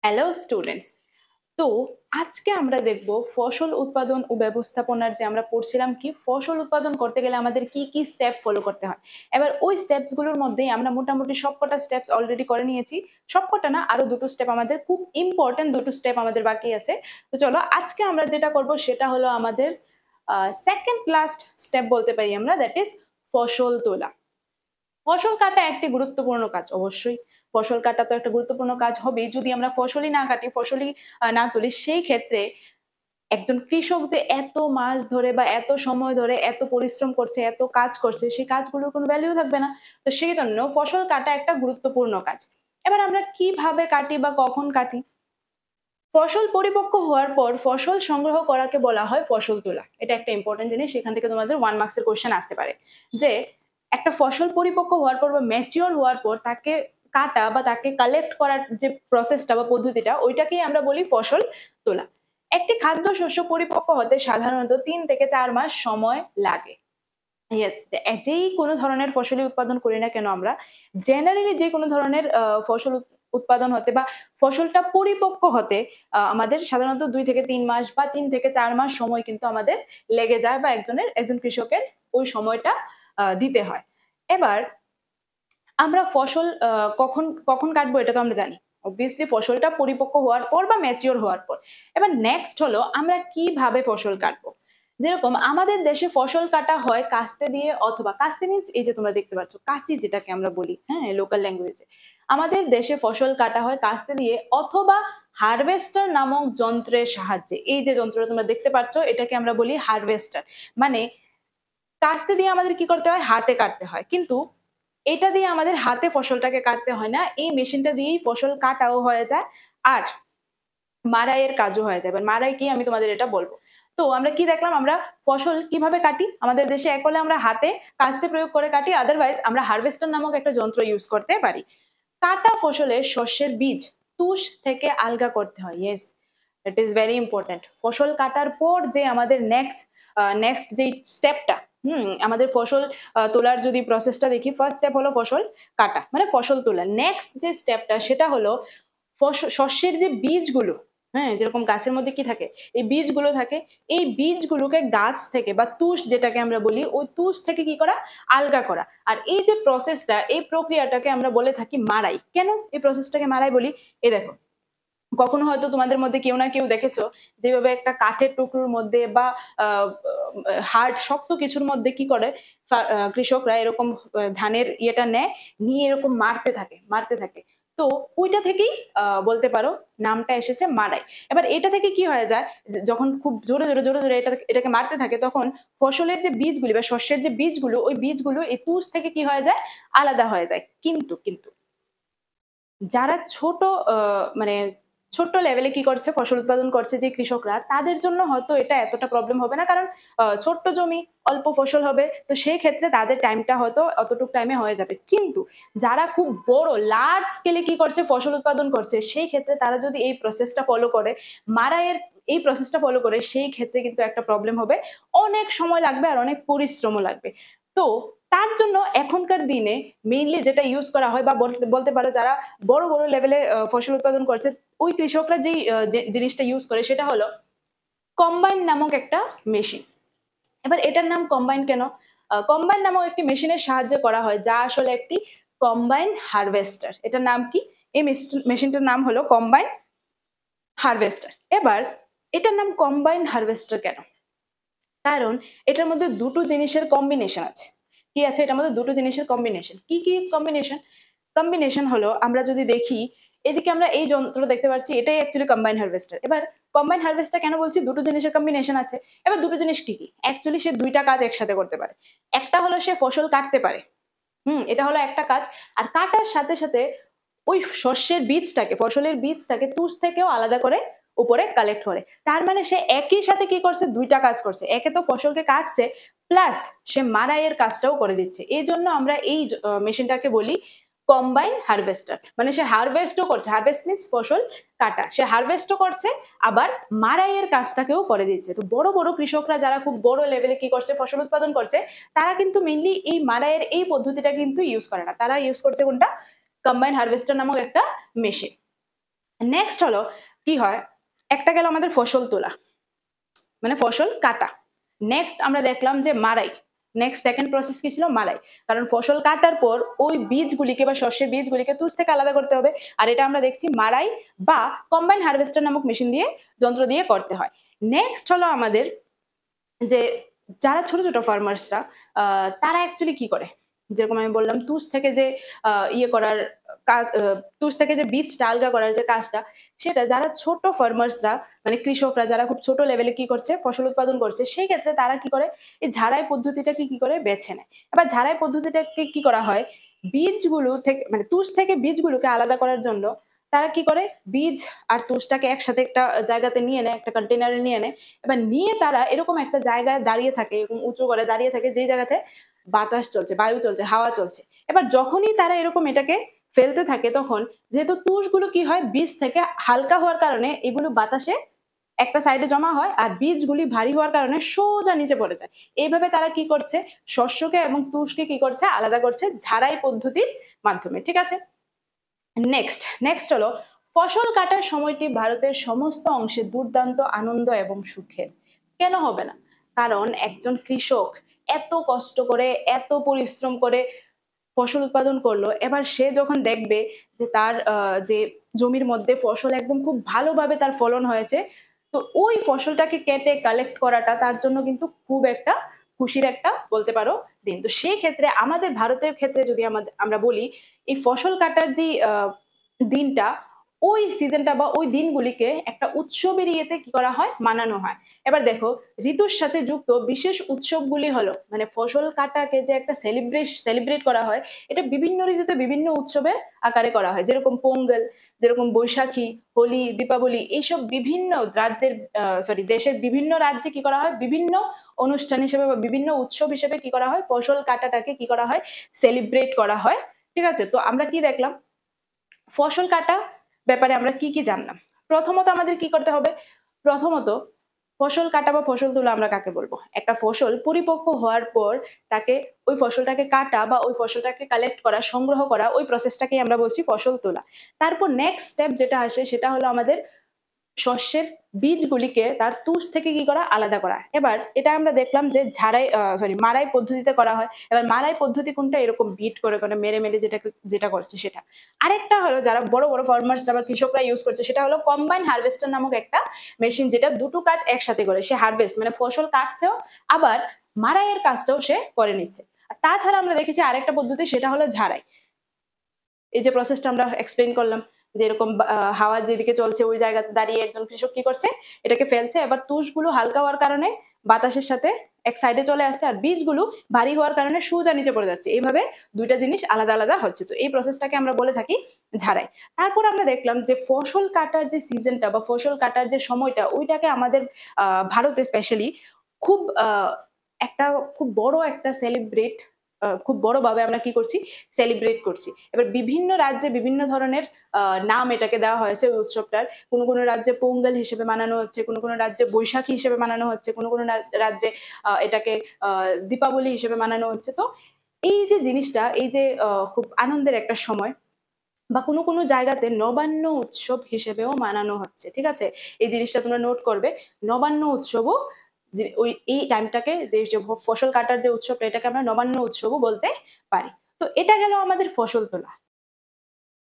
Hello students. তো আজকে আমরা দেখব ফসল উৎপাদন ও ব্যবস্থাপনার যে আমরা পড়ছিলাম কি ফসল উৎপাদন করতে গেলে আমাদের কি কি স্টেপ ফলো করতে হয়। এবার ওই স্টেপস গুলোর মধ্যেই আমরা মোটামুটি সবকটা স্টেপস অলরেডি করে নিয়েছি। সবকটা না, আরো দুটো স্টেপ আমাদের খুব ইম্পর্টেন্ট, দুটো স্টেপ আমাদের বাকি আছে। তো চলো আজকে আমরা যেটা করব সেটা হলো আমাদের সেকেন্ড লাস্ট স্টেপ বলতে পারি আমরা, দ্যাট ইজ ফসল তোলা। ফসল কাটা একটি গুরুত্বপূর্ণ কাজ, অবশ্যই ফসল কাটা তো একটা গুরুত্বপূর্ণ কাজ হবে। যদি আমরা ফসলই না কাটি, ফসলই না তুলি, সেই ক্ষেত্রে একজন কৃষক যে এত মাস ধরে বা এত সময় ধরে এত পরিশ্রম করছে, এত কাজ করছে, সেই কাজগুলোর কোনো ভ্যালু থাকবে না। তো সেই জন্য ফসল কাটা একটা গুরুত্বপূর্ণ কাজ। এবার আমরা কিভাবে কাটি বা কখন কাটি? ফসল পরিপক্ক হওয়ার পর ফসল সংগ্রহ করাকে বলা হয় ফসল তোলা। এটা একটা ইম্পর্টেন্ট জিনিস, সেখান থেকে তোমাদের 1 মার্কসের কোশ্চেন আসতে পারে যে একটা ফসল পরিপক্ক হওয়ার পর বা ম্যাচিওর হওয়ার পর তাকে কাটা বা তাকে কালেক্ট করার যে প্রসেসটা বা পদ্ধতিটা, ওইটাকেই আমরা বলি ফসল তোলা। একটি খাদ্যশস্য পরিপক্ক হতে সাধারণত 3 থেকে 4 মাস সময় লাগে। ইয়েস, যেই কোনো ধরনের ফসলই উৎপাদন করি না কেন আমরা, জেনারেলি যে কোনো ধরনের ফসল উৎপাদন হতে বা ফসলটা পরিপক্ক হতে আমাদের সাধারণত 2 থেকে 3 মাস বা 3 থেকে 4 মাস সময় কিন্তু আমাদের লেগে যায়, বা একজন কৃষকের ওই সময়টা দিতে হয়। এবার আমরা ফসল কখন কখন কাটবো এটা তো আমরা জানি। অবভিয়াসলি ফসলটা পরিপক্ক হওয়ার পর বা ম্যাচিওর হওয়ার পর। এবার নেক্সট হলো আমরা কিভাবে ফসল কাটবো। যেরকম আমাদের দেশে ফসল কাটা হয় কাস্তে দিয়ে, অথবা কাস্তে মিন্স এই যে তোমরা দেখতে পাচ্ছ কাঁচি, যেটাকে আমরা বলি হ্যাঁ লোকাল ল্যাঙ্গুয়েজে। আমাদের দেশে ফসল কাটা হয় কাস্তে দিয়ে অথবা হারভেস্টার নামক যন্ত্রের সাহায্যে। এই যে যন্ত্রটা তোমরা দেখতে পাচ্ছ এটাকে আমরা বলি হারভেস্টার। মানে কাস্তে দিয়ে আমাদের কি করতে হয়, হাতে কাটতে হয়, কিন্তু এটা দিয়ে আমাদের হাতে ফসলটাকে কাটতে হয় না, এই মেশিনটা দিয়েই ফসল কাটাও হয়ে যায় আর মাড়াইয়ের কাজও হয়ে যায়। এবার মাড়াই কি আমি তোমাদের এটা বলবো। তো আমরা কি দেখলাম, আমরা ফসল কিভাবে কাটি আমাদের দেশে, এক হলে আমরা হাতে কাস্তে প্রয়োগ করে কাটি, আদারওয়াইজ আমরা হারভেস্টার নামক একটা যন্ত্র ইউজ করতে পারি। কাটা ফসলে শস্যের বীজ তুষ থেকে আলগা করতে হয়। Yes, it is very important. ফসল কাটার পর যে আমাদের নেক্সট যে স্টেপটা, আমাদের ফসল তোলার যদি প্রসেসটা দেখি, ফার্স্ট স্টেপ হলো ফসল কাটা মানে ফসল তোলা। নেক্সট যে স্টেপটা সেটা হলো শস্যের যে বীজগুলো, হ্যাঁ যেরকম গাছের মধ্যে কি থাকে, এই বীজগুলো থাকে, এই বীজগুলোকে গাছ থেকে বা তুষ যেটাকে আমরা বলি, ওই তুষ থেকে কি করা, আলগা করা। আর এই যে প্রসেসটা, এই প্রক্রিয়াটাকে আমরা বলে থাকি মাড়াই। কেন এই প্রসেসটাকে মাড়াই বলি? এই দেখো, কখনো হয়তো তোমাদের মধ্যে কেউ না কেউ দেখেছো যেভাবে একটা কাঠের টুকরোর মধ্যে বা হার্ড শক্ত কিছুর মধ্যে কি করে কৃষকরা এরকম ধানের ইয়েটা নেয়, নিয়ে এরকম মারতে থাকে। তো ওইটা থেকেই বলতে পারো নামটা এসেছে মাড়াই। এবার এটা থেকে কি হয়ে যায়, যখন খুব জোরে জোরে জোরে জোরে এটাকে মারতে থাকে, তখন ফসলের যে বীজগুলি বা শস্যের যে বীজগুলো, ওই বীজগুলো এই তুষ থেকে কি হয়ে যায়, আলাদা হয়ে যায়। কিন্তু যারা মানে ছোট্ট লেভেলে কি করছে, ফসল উৎপাদন করছে যে কৃষকরা, তাদের জন্য হয়তো এটা এতটা প্রবলেম হবে না, কারণ ছোট্ট জমি, অল্প ফসল হবে, তো সেই ক্ষেত্রে তাদের টাইমটা হয়তো অতটুকু টাইমে হয়ে যাবে। কিন্তু যারা খুব বড় লার্জ স্কেলে কি করছে, ফসল উৎপাদন করছে, সেই ক্ষেত্রে তারা যদি এই প্রসেসটা ফলো করে, মাড়াইয়ের এই প্রসেসটা ফলো করে, সেই ক্ষেত্রে কিন্তু একটা প্রবলেম হবে, অনেক সময় লাগবে আর অনেক পরিশ্রমও লাগবে। তো তার জন্য এখনকার দিনে মেইনলি যেটা ইউজ করা হয়, বা বলতে পারো যারা বড় বড় লেভেলে ফসল উৎপাদন করছে, ওই কৃষকরা যেই জিনিসটা ইউজ করে সেটা হলো কম্বাইন নামক একটা মেশিন। এবার এটার নাম কম্বাইন কেন? কম্বাইন নামক একটি মেশিনের সাহায্যে করা হয়, যা আসলে একটি কম্বাইন হারভেস্টার। এটার নাম কি? এই মেশিনটার নাম হলো কম্বাইন হারভেস্টার। এবার এটার নাম কম্বাইন হারভেস্টার কেন? কারণ এটার মধ্যে দুটো জিনিসের কম্বিনেশন আছে। কি আছে এটার মধ্যে? দুটো জিনিসের কম্বিনেশন। কি কি কম্বিনেশন হলো, আমরা যদি দেখি এদিকে আমরা এই যন্ত্র দেখতে পাচ্ছি, এটাই অ্যাকচুয়ালি কম্বাইন হারভেস্টার। এবার কম্বাইন হারভেস্টার কেন বলছি? দুটো জিনিসের কম্বিনেশন আছে। এবার দুটো জিনিস কি কি? অ্যাকচুয়ালি সে দুইটা কাজ একসাথে করতে পারে। একটা হলো সে ফসল কাটতে পারে, এটা হলো একটা কাজ। আর কাটার সাথে সাথে ওই শস্যের বীজটাকে, ফসলের বীজটাকে তুষ থেকেও আলাদা করে উপরে কালেক্ট করে। তার মানে সে একই সাথে কি করছে, দুইটা কাজ করছে। একে তো ফসলকে কাটছে, প্লাস সে মাড়াইয়ের কাজটাও করে দিচ্ছে। এই জন্য আমরা এই মেশিনটাকে বলি কম্বাইন হারভেস্টার। মানে সে হারভেস্টও করছে, হারভেস্ট মিন্স ফসল কাটা, সে হারভেস্টও করছে আবার মাড়াইয়ের কাজটাকেও করে দিচ্ছে। তো বড় বড় কৃষকরা যারা খুব বড় লেভেলে কি করছে, ফসল উৎপাদন করছে, তারা কিন্তু মেইনলি এই মাড়াইয়ের এই পদ্ধতিটা কিন্তু ইউজ করে না, তারা ইউজ করছে কোনটা, কম্বাইন হারভেস্টার নামক একটা মেশিন। নেক্সট হলো কি হয়, একটা গেল আমাদের ফসল তোলা মানে ফসল কাটা। নেক্সট আমরা দেখলাম যে মাড়াই। নেক্সট সেকেন্ড প্রসেস কি ছিল? মাড়াই। কারণ ফসল কাটার পর ওই বীজগুলিকে বা শস্যের বীজগুলিকে তুষ থেকে আলাদা করতে হবে। আর এটা আমরা দেখছি মাড়াই বা কম্বাইন হারভেস্টার নামক মেশিন দিয়ে, যন্ত্র দিয়ে করতে হয়। নেক্সট হলো আমাদের যে যারা ছোট ছোট ফার্মার্সরা, তারা অ্যাকচুয়ালি কি করে, যেরকম আমি বললাম তুষ থেকে যে ইয়ে করার কাজ, তুষ থেকে যে বীজটা আলগা করার যে কাজটা, সেটা যারা ছোট ফার্মার্সরা মানে কৃষকরা যারা খুব ছোট লেভেলে কি করছে, ফসল উৎপাদন করছে, সেই ক্ষেত্রে তারা কি করে, এই ঝাড়াই পদ্ধতিটাকে কি করে বেছে নেয়। এবার ঝাড়াই পদ্ধতিটাকে কি করা হয়, বীজগুলো থেকে মানে তুষ থেকে বীজগুলোকে আলাদা করার জন্য তারা কি করে, বীজ আর তুষটাকে একসাথে একটা জায়গাতে নিয়ে নেয়, একটা কন্টেনারে নিয়ে নেয়। এবার নিয়ে তারা এরকম একটা জায়গায় দাঁড়িয়ে থাকে, এরকম উঁচু করে দাঁড়িয়ে থাকে যেই জায়গাতে বাতাস চলছে, বায়ু চলছে, হাওয়া চলছে। এবার যখনই তারা এরকম এটাকে ফেলতে থাকে, তখন যেহেতু তুষগুলো কি হয়, বীজ থেকে হালকা হওয়ার কারণে এগুলো বাতাসে একটা সাইডে জমা হয়, আর বীজগুলি ভারী হওয়ার কারণে সোজা নিচে পড়ে যায়। এইভাবে তারা কি করছে, শস্যকে এবং তুষকে কি করছে, আলাদা করছে ঝাড়াই পদ্ধতির মাধ্যমে। ঠিক আছে, নেক্সট হলো ফসল কাটার সময়টি ভারতের সমস্ত অংশে দুর্দান্ত আনন্দ এবং সুখের। কেন হবে না? কারণ একজন কৃষক এত কষ্ট করে, এত পরিশ্রম করে ফসল উৎপাদন করলো, এবার সে যখন দেখবে যে তার যে জমির মধ্যে ফসল একদম খুব ভালোভাবে তার ফলন হয়েছে, তো ওই ফসলটাকে কেটে কালেক্ট করাটা তার জন্য কিন্তু খুব একটা খুশির একটা বলতে পারো দিন। তো সেই ক্ষেত্রে আমাদের ভারতের ক্ষেত্রে যদি আমরা বলি, এই ফসল কাটার যে দিনটা, ওই সিজনটা বা ওই দিনগুলিকে একটা উৎসবের ইয়েতে কি করা হয়, মানানো হয়। এবার দেখো, ঋতুর সাথে যুক্ত বিশেষ উৎসবগুলি হলো মানে ফসল কাটাকে যে একটা সেলিব্রেট করা হয়, এটা বিভিন্ন ঋতুতে বিভিন্ন উৎসবের আকারে করা হয়। যেরকম পোঙ্গল, যেরকম বৈশাখী, হোলি, দীপাবলি, এইসব বিভিন্ন রাজ্যের দেশের বিভিন্ন রাজ্যে কি করা হয়, বিভিন্ন অনুষ্ঠান হিসেবে বা বিভিন্ন উৎসব হিসেবে কি করা হয়, ফসল কাটাটাকে কি করা হয়, সেলিব্রেট করা হয়। ঠিক আছে, তো আমরা কি দেখলাম, ফসল কাটা ব্যাপারে আমরা কি কি জানলাম। প্রথমত আমাদের কি করতে হবে, প্রথমত ফসল কাটা বা ফসল তোলা আমরা কাকে বলবো, একটা ফসল পরিপক্ক হওয়ার পর তাকে ওই ফসলটাকে কাটা বা ওই ফসলটাকে কালেক্ট করা, সংগ্রহ করা, ওই প্রসেসটাকেই আমরা বলছি ফসল তোলা। তারপর নেক্সট স্টেপ যেটা আসে সেটা হলো আমাদের শস্যের বীজগুলিকে তার তুষ থেকে কি করা, আলাদা করা। এবার এটা আমরা দেখলাম যে মাড়াই পদ্ধতিতে করা হয়। এবার মাড়াই পদ্ধতি কোনটা, এরকম বিট করে করে মেরে মেরে যেটা করছে সেটা। আরেকটা হলো যারা বড় বড় ফার্মার্স বা কৃষকরা ইউজ করছে, সেটা হলো কম্বাইন হারভেস্টার নামক একটা মেশিন, যেটা দুটো কাজ একসাথে করে। সে হারভেস্ট মানে ফসল কাটছেও, আবার মাড়াইয়ের কাজটাও সে করে নিচ্ছে। আর তাছাড়া আমরা দেখেছি আরেকটা পদ্ধতি, সেটা হলো ঝাড়াই। এই যে প্রসেসটা আমরা এক্সপ্লেন করলাম, যে এরকম হাওয়া যেদিকে চলছে ওই জায়গাতে দাঁড়িয়ে একজন কৃষক কি করছে, এটাকে ফেলছে। এবার তুষগুলো হালকা হওয়ার কারণে বাতাসের সাথে এক সাইডে চলে আসছে, আর বীজগুলো ভারী হওয়ার কারণে সোজা নিচে পড়ে যাচ্ছে। এইভাবে দুইটা জিনিস আলাদা আলাদা হচ্ছে। তো এই প্রসেসটাকে আমরা বলে থাকি ঝাড়াই। তারপর আমরা দেখলাম যে ফসল কাটার যে সিজনটা বা ফসল কাটার যে সময়টা, ওইটাকে আমাদের ভারতে স্পেশালি খুব একটা খুব বড় একটা সেলিব্রেট, খুব বড়ভাবে আমরা কি করছি, সেলিব্রেট করছি। এবার বিভিন্ন রাজ্যে বিভিন্ন ধরনের নাম এটাকে দেওয়া হয়েছে ওই উৎসবটার। কোনো কোনো রাজ্যে পোঙ্গল হিসেবে মানানো হচ্ছে, কোনো কোনো রাজ্যে বৈশাখী হিসেবে মানানো হচ্ছে, কোনো কোনো রাজ্যে এটাকে দীপাবলি হিসেবে মানানো হচ্ছে। তো এই যে জিনিসটা, এই যে খুব আনন্দের একটা সময়, বা কোনো কোনো জায়গাতে নবান্ন উৎসব হিসেবেও মানানো হচ্ছে। ঠিক আছে, এই জিনিসটা তোমরা নোট করবে, নবান্ন উৎসবও ওই এই টাইমটাকে, যে ফসল কাটার যে উৎসবটা, এটাকে আমরা নবান্ন উৎসবও বলতে পারি। তো এটা গেল আমাদের ফসল তোলা।